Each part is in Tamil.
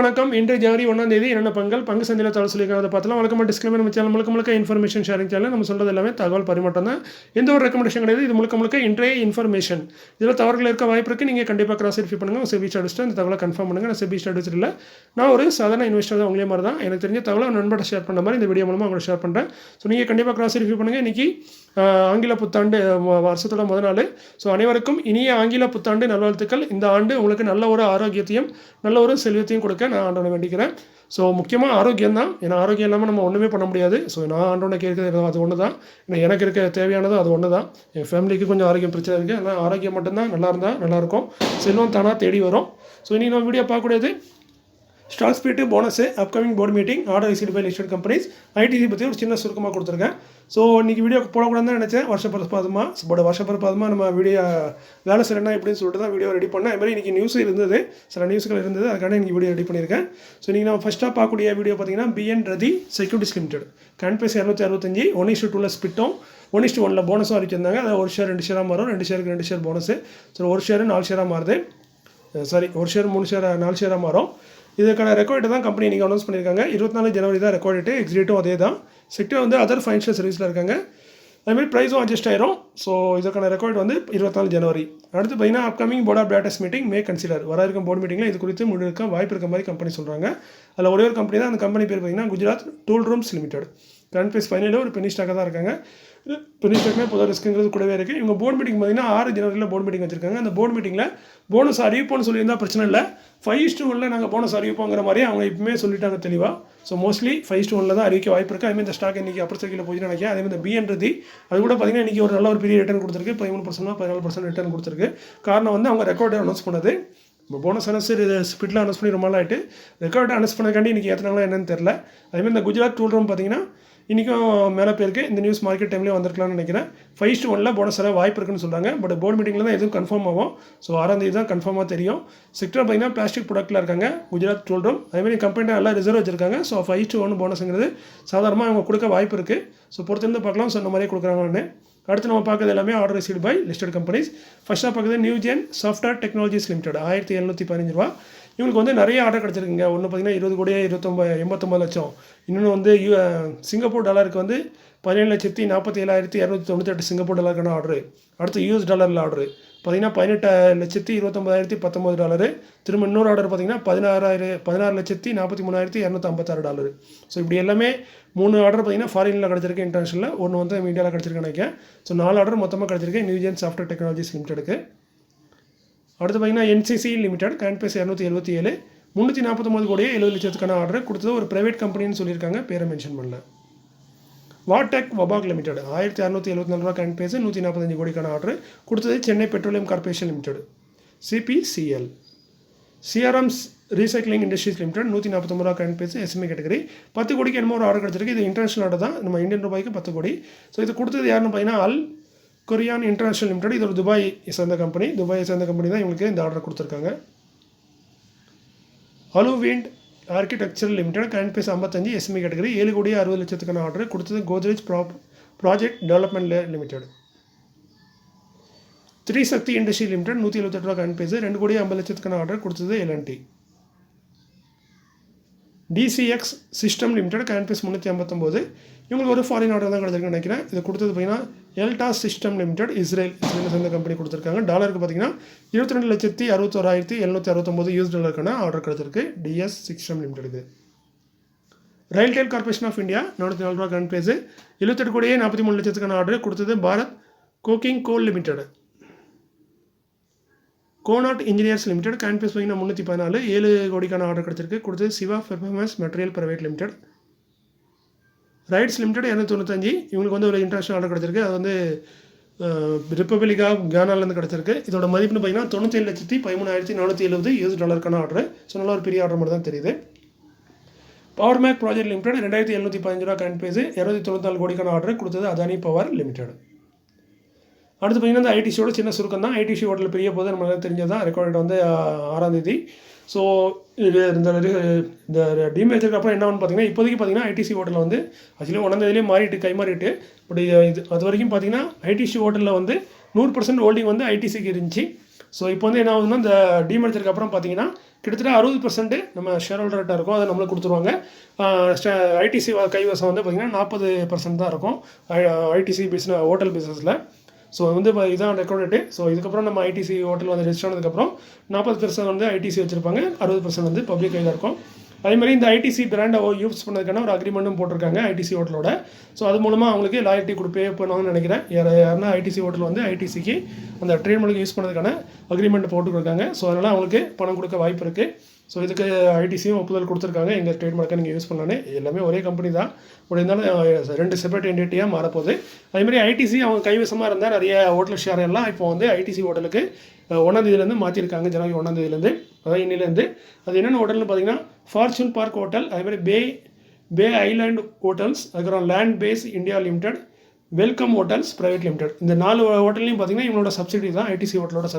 வணக்கம். இன்று ஜனவரி 1ஆம் தேதி என்னென்ன பங்கு சந்தையில் தகவல் சொல்லியிருக்காங்க அதை பார்த்தலாம். வழக்கமாக டிஸ்கிளைமர் நம்ம சேனல் முழுக்க இன்ஃபர்மேஷன் ஷேரிங் சேனல். நம்ம சொல்கிறது எல்லாமே தகவல் பரிமாற்றம் தான், எந்த ஒரு ரெக்கமெண்டேஷன் கிடையாது. இது முழுக்க இன்றைய இன்ஃபர்மேஷன். இதில் தவறுகள் இருக்க வாய்ப்பு இருக்குது. நீங்கள் கண்டிப்பாக கிராஸ் வெரிஃபை பண்ணுங்கள். செபி ஸ்டாட்டிஸ்ட்டு அந்த தகவலை கன்ஃபார்ம் பண்ணுங்கள். நான் செபி ஸ்டாட்டிஸ்ட் இல்லை, நான் ஒரு சாதாரண இன்வெஸ்டர் தான். உங்களே மாதிரி தான். எனக்கு தெரிஞ்ச தகவலை நண்பர்கிட்ட ஷேர் பண்ண மாதிரி இந்த வீடியோ மூலமாக உங்களை ஷேர் பண்ணுறேன். ஸோ நீங்கள் கண்டிப்பாக கிராஸ் வெரிஃபை பண்ணுங்கள். இன்றைக்கி ஆங்கில புத்தாண்டு வருஷத்தோட முதல் நாள். ஸோ அனைவருக்கும் இனிய ஆங்கில புத்தாண்டு நல்வாழ்த்துக்கள். இந்த ஆண்டு உங்களுக்கு நல்ல ஒரு ஆரோக்கியத்தையும் நல்ல ஒரு செல்வத்தையும் கொடுக்க நான் ஆண்டவனை வேண்டிக்கிறேன். ஸோ முக்கியமாக ஆரோக்கியம் தான். ஏன்னா ஆரோக்கியம் இல்லாமல் நம்ம ஒன்றுமே பண்ண முடியாது. ஸோ நான் ஆண்டவனை கேட்குறது அது ஒன்று தான். ஏன்னா எனக்கு இருக்க தேவையானது அது ஒன்று தான். என் ஃபேமிலிக்கு கொஞ்சம் ஆரோக்கியம் பிரச்சனை இருக்குது. ஆனால் ஆரோக்கியம் மட்டும்தான் நல்லா இருந்தால் நல்லாயிருக்கும். செல்வம் தானாக தேடி வரும். ஸோ இன்றைக்கி நம்ம வீடியோ பார்க்கக்கூடியது stock split, bonus, upcoming board meeting, order received by listed companies, ITC பற்றி ஒரு சின்ன சுருக்கமாக கொடுத்துருக்கேன். ஸோ இன்றைக்கி வீடியோ போடக்கூடாதுன்னு நினச்சேன். வருஷப்பிரசாதமாக நம்ம வீடியோ வேலை செய்யணும் எப்படின்னு சொல்லிட்டு தான் வீடியோ ரெடி பண்ணேன். அதுமாதிரி இன்றைக்கி நியூஸ் இருந்தது, சில நியூஸ்கள் இருந்தது, அதுக்கான இன்றைக்கி வீடியோ ரெடி பண்ணியிருக்கேன். ஸோ இன்றைக்கி நம்ம ஃபஸ்ட்டாக பார்க்கக்கூடிய வீடியோ பார்த்தீங்கன்னா பிஎன் ரதி செக்யூரிட்டிஸ் லிமிடெட் கரண்ட் 265 1:2 ஸ்பிட்டும் 1:1 போனஸும் அறிவிச்சிருந்தாங்க. அதை ஒரு ஷேர் 2 ஷேராக மாறும். 2 ஷேருக்கு 2 ஷேர் போனஸு. ஸோ ஒரு ஷேர் 4 ஷேராக மாறுது. ஒரு ஷேர் 3 ஷேர் 4 ஷேராக மாறும். இதுக்கான ரெக்கார்டு தான் கம்பெனி இன்றைக்கி அனௌன்ஸ் பண்ணியிருக்காங்க. 24 ஜனவரி தான் ரெக்கார்டு. எக்ஸிட்டும் அதே தான். செக்டர் வந்து அதர் ஃபைனான்ஷியல் சர்வீஸில் இருக்காங்க. அதுமாதிரி ப்ரைஸும் அட்ஜஸ்ட் ஆயிரும். ஸோ இதுக்கான ரெக்கார்டு வந்து 24 ஜனவரி. அடுத்து பார்த்தீங்கன்னா upcoming board of directors meeting may consider. வர இருக்கும் போர்டு மீட்டிங்கில் இது குறித்து முடிவெடுக்க வாய்ப்பு இருக்க மாதிரி கம்பெனி சொல்கிறாங்க. அதில் ஒரே ஒரு கம்பெனி தான். அந்த கம்பெனி பேர் பார்த்தீங்கன்னா Gujarat tool rooms limited. Current base ஃபைனலில் ஒரு பெனி ஸ்டாக்காக தான் இருக்காங்க. பெனி ஸ்டாக்னா பொதுவாக ரிஸ்க்குங்கிறது கூடவே இருக்குது. இவங்க போர்டு மீட்டிங் பார்த்தீங்கன்னா 6 ஜனவரியில் போர்டு மீட்டிங் வச்சிருக்காங்க. அந்த போர்டு மீட்டிங்கில் போனஸ் அறிவிப்போம்னு சொல்லியிருந்தால் பிரச்சனை இல்லை. 5:1 நாங்கள் போனஸ் அறிவிப்போங்கிற மாதிரி அவங்க இப்போமே சொல்லிட்டாங்க தெளிவாக. ஸோ மோஸ்ட்லி 5:1 தான் அறிவிக்க வாய்ப்பு இருக்குது. அதுமாதிரி இந்த ஸ்டாக் இன்றைக்கி அப்பர் சர்க்கிளில் போய் நினைக்கிறேன். அதேமாதிரி இந்த பிஎன் ரதி அது கூட பார்த்தீங்கன்னா இன்றைக்கி ஒரு நல்ல ஒரு பெரிய ரிட்டர்ன் கொடுத்துருக்கு. 13% 14% ரிட்டர்ன் கொடுத்துருக்கு. காரணம் வந்து அவங்க ரெக்கார்டு அனௌன்ஸ் பண்ணது. இப்போ போனஸ் அனௌன்ஸ் ஸ்பிட்ல அனௌன்ஸ் பண்ணி ரொம்ப நாள் ஆகிட்டு ரெக்கார்டு அனௌன்ஸ் பண்ணக்காண்டி இன்றைக்கி ஏற்றினாங்களா என்னன்னு தெரில. அதேமாதிரி இந்த குஜராத் டூல் ரூம் பார்த்தீங்கன்னா இன்றைக்கும் மேலே போயிருக்கு. இந்த நியூஸ் மார்க்கெட் டைம்லேயே வந்திருக்கலாம்னு நினைக்கிறேன். 5:1 போனஸ் வர வாய்ப்பு இருக்குன்னு சொல்கிறாங்க. பட் போர்டு மீட்டிங்கில் தான் எதுவும் கன்ஃபார்ம் ஆகும். ஸோ 6ஆம் தேதி தான் கன்ஃபார்மாக தெரியும். செக்டர் பார்த்தீங்கன்னா பிளாஸ்டிக் ப்ராடக்ட்டில் இருக்காங்க குஜராத் டூல் ரூம். அதேமாதிரி கம்பெனி நல்லா ரிசர்வ் வச்சிருக்காங்க. ஸோ 5:1 போனஸுங்கிறது சாதாரணமாக அவங்க கொடுக்க வாய்ப்பு இருக்குது. ஸோ பொறுத்திருந்து பார்க்கலாம் சொன்ன மாதிரியே கொடுக்குறாங்கன்னு. அடுத்து நம்ம பார்க்குறது எல்லாமே order received by listed companies. ஃபஸ்ட்டாக பார்க்குறது நியூஜென் சாஃப்ட்வேர் டெக்னாலஜிஸ் லிமிடெட் 1715 இவங்களுக்கு வந்து நிறைய ஆர்டர் கிடச்சிருக்குங்க. ஒன்று பார்த்தீங்கன்னா 20 கோடியே 89 லட்சம். இன்னொன்று வந்து சிங்கப்பூர் டாலருக்கு வந்து 17,47,298 சிங்கப்பூர் டாலருக்கான ஆர்டரு. அடுத்து US டாலரில் ஆர்டரு பார்த்தீங்கன்னா 18,29,019 டாலரு. திரும்ப இன்னொரு ஆர்டர் பார்த்தீங்கன்னா 16,43,256 ஸோ இப்படி எல்லாமே 3 ஆர்டர் பார்த்தீங்கன்னா ஃபாரினில் கிடச்சிருக்கு, இன்டர்நேஷனலில். ஒன்று வந்து இந்தியாவில் கிடச்சிருக்குன்னு நினைக்கிறேன். ஸோ 4 ஆர்டர் மொத்தமாக கிடச்சிருக்கு நியூஜென் சாஃப்ட்வேர் டெக்னாலஜிஸ் லிமிடெடுக்கு. அடுத்து பார்த்தீங்கன்னா NCC லிமிடெட் கரண்ட் பேஸ் 277 349 கோடியே 70 லட்சத்துக்கான ஆர்டர் கொடுத்தது. ஒரு ப்ரைவேட் கம்பெனின்னு சொல்லியிருக்காங்க, பேரை மென்ஷன் பண்ணல. VA Tech Wabag limited 1674 current base 145 கோடிக்கான ஆர்டர் கொடுத்தது. Chennai petroleum corporation limited CPCL. CRM's recycling industries limited 149 current base SME category 10 கோடிக்கு என்னமோ ஒரு ஆர்டர் கிடச்சிருக்கு. இது இன்டர்நேஷனல் ஆர்டர் தான், நம்ம இந்தியன் ரூபாய்க்கு 10 கோடி. ஸோ இது கொடுத்தது யாருன்னு பார்த்தீங்கன்னா அல் கொரியான் இன்டர்நேஷனல் லிமிடெட். இது ஒரு துபாயை சேர்ந்த கம்பெனி தான் இவங்களுக்கு இந்த ஆர்டர் கொடுத்துருக்காங்க. Aluwind architecture limited current base 55 SME category 7 கோடியே 60 லட்சத்துக்கான ஆர்டர் கொடுத்தது. Godrej project development limited. Trishakti industry limited 178 current base 2 கோடியே 50 லட்சத்துக்கான ஆர்டர் கொடுத்தது. L&T. DCX system limited current base 359 இவங்களுக்கு ஒரு ஃபாரின் ஆர்டர் தான் கிடச்சிருக்குன்னு நினைக்கிறேன். இது கொடுத்தது பார்த்தீங்கன்னா எல்டாஸ் சிஸ்டம் லிமிடெட் இஸ்ரேல் சேர்ந்த கம்பெனி கொடுத்துருக்காங்க. டாலருக்கு பார்த்தீங்கன்னா 22,61,769 US டாலருக்கான ஆர்டர் கிடச்சிருக்கு DS சிஸ்டம் லிமிடெடுக்கு. RailTel corporation of India 404 current base 78 கோடியே 43 லட்சத்துக்கான ஆர்டர் கொடுத்தது. Bharat coking coal limited. Conart engineers limited current base பார்த்தீங்கன்னா 314 7 கோடிக்கான ஆர்டர் கிடச்சிருக்கு கொடுத்தது. Siva performance material private limited. RITES limited 295 இவங்களுக்கு வந்து ஒரு இன்டர்நேஷனல் ஆர்டர் கிடச்சிருக்கு. அது வந்து ரிப்பப்ளிக் ஆஃப் கானாலேருந்து கிடச்சிருக்கு. இதோட மதிப்புன்னு பார்த்தீங்கன்னா 97,13,470 US டாலருக்கான ஆர்டர். ஸோ நல்ல ஒரு பெரிய ஆர்டர் மட்டும் தான் தெரியுது. Power mech project limited 2,715 current base 294 கோடிக்கான ஆர்டர் கொடுத்தது. Adani power limited. அடுத்து பார்த்தீங்கன்னா இந்த ஐடிசியோட சின்ன சுருக்கம் தான். ஐடிசி ஹோட்டல் பெரிய போது நம்மளுக்கு தெரிஞ்சது தான். ரெக்கார்டு வந்து 6ஆம் தேதி. ஸோ இந்த டிமேஜருக்கு அப்புறம் என்ன பார்த்தீங்கன்னா இப்போதைக்கு பார்த்தீங்கன்னா ஐடிசி ஹோட்டலில் வந்து ஆக்சுவலி 1ஆம் தேதியிலே கைமாறிட்டு. பட் இது அது வரைக்கும் பார்த்தீங்கன்னா ஐடிசி ஹோட்டலில் வந்து 100% ஹோல்டிங் வந்து ஐடிசிக்கு இருந்துச்சு. ஸோ இப்போ வந்து என்ன ஆகுதுன்னா இந்த டீமர்ஜருக்கு அப்புறம் பார்த்தீங்கன்னா கிட்டத்தட்ட 60% நம்ம ஷேர் ஹோல்டர்கிட்ட இருக்கும், அதை நம்மளுக்கு கொடுத்துருவாங்க. ஐடிசி கைவசம் வந்து பார்த்திங்கன்னா 40% தான் இருக்கும் ஐடிசி பிஸ்னஸ் ஹோட்டல் பிஸ்னஸில். ஸோ வந்து இதான் ரெக்கார்டேட்டு. ஸோ இதுக்கப்புறம் நம்ம ஐடிசி ஹோட்டல் வந்து ரெஜிஸ்டர் ஆனதுக்கப்புறம் 40% வந்து ஐடிசி வச்சுருப்பாங்க, 60% வந்து பப்ளிக் கையில் இருக்கும். அதேமாதிரி இந்த ஐடிசி பிராண்டை யூஸ் பண்ணதுக்கான ஒரு அக்ரிமெண்ட்டும் போட்டிருக்காங்க ஐடிசி ஹோட்டலோட. ஸோ அது மூலமாக அவங்களுக்கு லாயல்ட்டி பே பண்ணுவாங்கன்னு நினைக்கிறேன். யாருன்னா ஐடிசி ஹோட்டல் வந்து ஐடிசிக்கு அந்த ட்ரேட்மார்க் யூஸ் பண்ணதுக்கான அக்ரிமெண்ட் போட்டுருக்காங்க. ஸோ அதனால் அவங்களுக்கு பணம் கொடுக்க வாய்ப்பு இருக்குது. ஸோ இதுக்கு ஐடிசியும் ஒப்புதல் கொடுத்துருக்காங்க, எங்கள் ட்ரேட்மார்க்கை நீங்கள் யூஸ் பண்ணலான்னு. எல்லாமே ஒரே கம்பெனி தான், அப்படி இருந்தாலும் 2 செப்பரேட் என்டிட்டியாக மாறப்போகுது. அதேமாதிரி ஐடிசி அவங்க கைவசமாக இருந்தால் நிறைய ஹோட்டல் ஷேர் எல்லாம் இப்போ வந்து ஐடிசி ஹோட்டலுக்கு 1ஆம் தேதியிலேருந்து மாற்றிருக்காங்க, ஜனவரி 1ஆம் தேதியிலேருந்து, அதாவது இன்னிலேருந்து. அது என்னென்ன ஹோட்டல்னு பார்த்தீங்கன்னா ஃபார்ச்சூன் பார்க் ஹோட்டல், அதேமாதிரி பே ஐலாண்ட் ஹோட்டல்ஸ், அதுக்கப்புறம் Land Base India limited, Welcome hotels private limited. இந்த 4 ஹோட்டல்லையும் பார்த்தீங்கன்னா இவங்களோட சப்சிடரி தான் ஐடிசி ஹோட்டலோட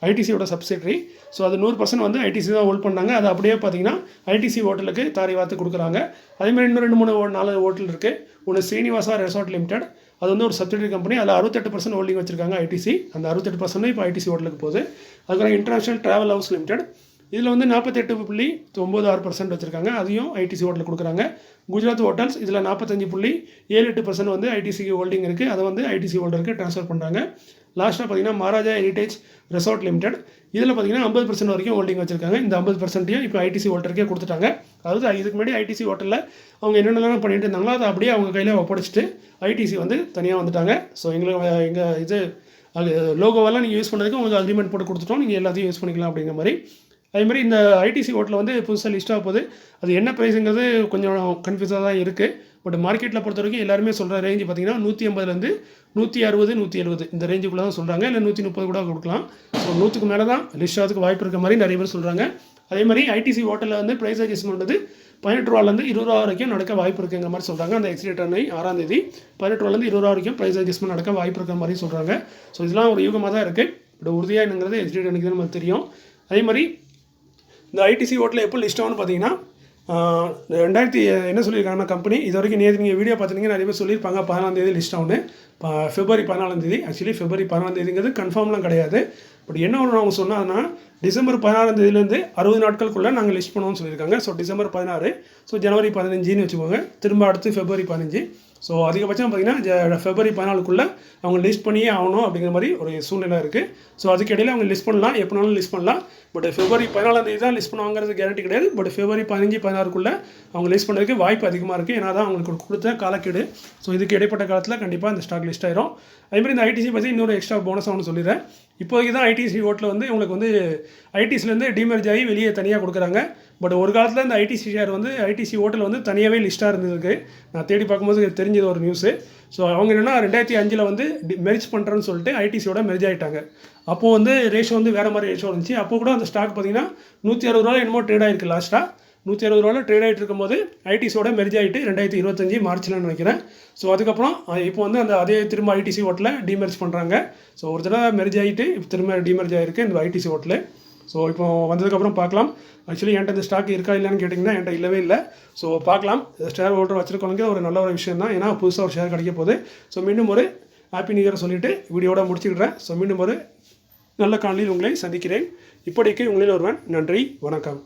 ஐடிசியோட சப்சிடரி. ஸோ அது 100% வந்து ஐடிசி தான் ஹோல்ட் பண்ணாங்க. அது அப்படியே பார்த்தீங்கன்னா ஐடிசி ஹோட்டலுக்கு தாரை வார்த்து கொடுக்குறாங்க. அதேமாதிரி இன்னும் 2-3-4 ஹோட்டல் இருக்குது. ஒன்று ஸ்ரீனிவாசா ரெசார்ட் லிமிடெட், அது வந்து ஒரு சப்சிடரி கம்பெனி, அதில் 68% ஹோல்டிங் வச்சிருக்காங்க ஐடிசி. அந்த 68% இப்போ ஐடிசி ஹோட்டலுக்கு போகுது. அதுக்கப்புறம் இன்டர்நேஷனல் ட்ராவல் ஹவுஸ் லிமிடெட், இதில் வந்து 48.96% வச்சுருக்காங்க, அதையும் ஐடிசி ஹோட்டலுக்கு கொடுக்குறாங்க. குஜராத் ஹோட்டல்ஸ், இதில் 45.78% வந்து ஐடிசிக்கு ஹோல்டிங் இருக்குது, அதை வந்து ஐடிசி ஹோல்டருக்கு ட்ரான்ஸ்ஃபர் பண்ணுறாங்க. லாஸ்ட்டாக பார்த்தீங்கன்னா மகாராஜா ஹெரிடேஜ் ரெசார்ட் லிமிடெட், இதில் பார்த்தீங்கன்னா 50% வரைக்கும் ஹோல்டிங் வச்சிருக்காங்க. இந்த 50%ஐயும் இப்போ ஐடிசி ஹோல்டருக்கே கொடுத்துட்டாங்க. அதாவது இதுக்கு முன்னாடி ஐடிசி ஹோட்டலில் அவங்க என்னென்னலாம் பண்ணிட்டு இருந்தாங்களோ அதை அப்படியே அவங்க கையில் ஒப்படைச்சிட்டு ஐடிசி வந்து தனியாக வந்துட்டாங்க. ஸோ எங்கள் இது அது லோகோவெல்லாம் நீங்கள் யூஸ் பண்ணதுக்கு உங்களுக்கு அக்ரிமெண்ட் போட்டு கொடுத்துட்டோம், நீங்கள் எல்லாத்தையும் யூஸ் பண்ணிக்கலாம் அப்படிங்கிற மாதிரி. அதேமாதிரி இந்த ஐடிசி ஹோட்டலில் வந்து புதுசாக லிஸ்ட் ஆக போகுது. அது என்ன ப்ரைஸுங்கிறது கொஞ்சம் கன்ஃபியூஸாக தான் இருக்குது. பட் மார்க்கெட்டில் பொறுத்த வரைக்கும் எல்லாருமே சொல்கிற ரேஞ்சு பார்த்தீங்கன்னா 150 160 170 இந்த ரேஞ்சுக்குள்ளே தான் சொல்கிறாங்க, இல்லை 130 கூட கொடுக்கலாம். ஸோ 100க்கு மேலே தான் லிஸ்ட் ஆகிறதுக்கு வாய்ப்பு இருக்க மாதிரி நிறைய பேர் சொல்கிறாங்க. அதே மாதிரி ஐடிசி ஹோட்டலில் வந்து ப்ரைஸ் அட்ஜஸ்ட்மெண்ட் வந்து 18 ரூபாலேருந்து 20 ரூபா வரைக்கும் நடக்க வாய்ப்பு இருக்குங்கிற மாதிரி சொல்கிறாங்க. அந்த எக்ஸிடேட் அன்னை 6ஆம் தேதி 18 ரூபாலேருந்து 20 ரூபா வரைக்கும் ப்ரைஸ் அட்ஜஸ்ட்மெண்ட் நடக்க வாய்ப்பு இருக்கிற மாதிரி சொல்கிறாங்க. ஸோ இதெல்லாம் ஒரு யூகமாக தான் இருக்குது. பட் உறுதியாக என்னங்கிறது எக்ஸிடேட் அன்னைக்கு தான் நமக்கு தெரியும். அதே மாதிரி இந்த ஐடிசி ஹோட்டலில் எப்போ லிஸ்ட் ஆகும்னு பார்த்தீங்கன்னா 2000 என்ன சொல்லியிருக்காங்கன்னா கம்பெனி இது வரைக்கும் நேற்று நீங்கள் வீடியோ பார்த்துருந்தீங்க, நிறைய பேர் சொல்லியிருப்பாங்க 14ஆம் தேதி லிஸ்ட் ஆகுன்னு. February 14ஆம் தேதி. ஆக்சுவலி February 14ஆம் தேதிங்கிறது கன்ஃபார்ம்லாம் கிடையாது. பட் என்ன ஒன்று அவங்க சொன்னாங்கன்னா டிசம்பர் 16ஆம் தேதியிலேருந்து 60 நாட்களுக்குள்ளே நாங்கள் லிஸ்ட் பண்ணுவோம்னு சொல்லியிருக்காங்க. ஸோ டிசம்பர் 16, ஸோ ஜனவரி 15ன்னு வச்சுக்கோங்க, திரும்ப அடுத்து February 15. ஸோ அதிகபட்சம் பார்த்தீங்கன்னா February 14க்குள்ளே அவங்க லிஸ்ட் பண்ணியே ஆகணும் அப்படிங்கிற மாதிரி ஒரு சூழ்நிலை இருக்குது. ஸோ அதுக்கு இடையில் அவங்க லிஸ்ட் பண்ணலாம், எப்போனாலும் லிஸ்ட் பண்ணலாம். பட் February 14ஆம் தேதி தான் லிஸ்ட் பண்ணுவாங்கிறது கேரண்டி கிடையாது. பட் February 15, 16க்குள்ளே அவங்க லிஸ்ட் பண்ணுறதுக்கு வாய்ப்பு அதிகமாக இருக்குது. ஏன்னா தான் அவங்களுக்கு கொடுத்த காலக்கெடு. ஸோ இதுக்கு இடைப்பட்ட காலத்தில் கண்டிப்பாக இந்த ஸ்டாக் லிஸ்ட் ஆயிரும். அதேமாதிரி இந்த ஐடிசி பற்றி இன்னொரு எக்ஸ்ட்ரா போனஸாக ஒன்று சொல்லிடுறேன். இப்போதைக்கு தான் ஐடிசி ஹோட்டலில் வந்து உங்களுக்கு வந்து ஐடிசிலேருந்து டிமெர்ஜ் ஆகி வெளியே தனியாக கொடுக்குறாங்க. பட் ஒரு காலத்தில் இந்த ஐடிசி ஷேர் வந்து ஐடிசி ஹோட்டல் வந்து தனியாகவே லிஸ்ட்டாக இருந்ததுக்கு நான் தேடி பார்க்கும்போது தெரிஞ்சது ஒரு நியூஸு. ஸோ அவங்க என்னென்னா 2005 வந்து மெர்ஜ் பண்ணுறேன்னு சொல்லிட்டு ஐடிசியோட மெர்ஜ் ஆகிட்டாங்க. அப்போது வந்து ரேஷோ வந்து வேறு மாதிரி ரேஷோ இருந்துச்சு. அப்போ கூட அந்த ஸ்டாக் பார்த்தீங்கன்னா 160 ரூபா என்னமோ ட்ரேட் ஆகிருக்கு. லாஸ்ட்டாக 160 ரூபாவில் ட்ரேட் ஆகிட்டு இருக்கும்போது ஐடிசியோட மெர்ஜ் ஆகிட்டு 2025 மார்ச்லன்னு நினைக்கிறேன். ஸோ அதுக்கப்புறம் இப்போ வந்து அந்த அதே திரும்ப ஐடிசி ஹோட்டலில் டிமெர்ஜ் பண்ணுறாங்க. ஸோ ஒரு தடவை மெர்ஜ் ஆகிட்டு இப்போ திரும்ப டிமெர்ஜ் ஆகிருக்கு இந்த ஐடிசி ஹோட்டலு. ஸோ இப்போ வந்ததுக்கப்புறம் பார்க்கலாம். ஆக்சுவலி என்கிட்ட இந்த ஸ்டாக் இருக்கா இல்லைன்னு கேட்டிங்கன்னா என்கிட்ட இல்லவே இல்லை. ஸோ பார்க்கலாம். ஷேர் ஹோல்டர் வச்சுருக்கவங்க ஒரு நல்ல ஒரு விஷயம் தான், ஏன்னா புதுசாக ஒரு ஷேர் கிடைக்க போகுது. ஸோ மீண்டும் ஒரு ஹாப்பி நியூ இயர் சொல்லிவிட்டு வீடியோட முடிச்சுக்கிறேன். ஸோ மீண்டும் ஒரு நல்ல காணொளியில் உங்களை சந்திக்கிறேன். இப்போதைக்கு உங்களில் ஒருவன். நன்றி, வணக்கம்.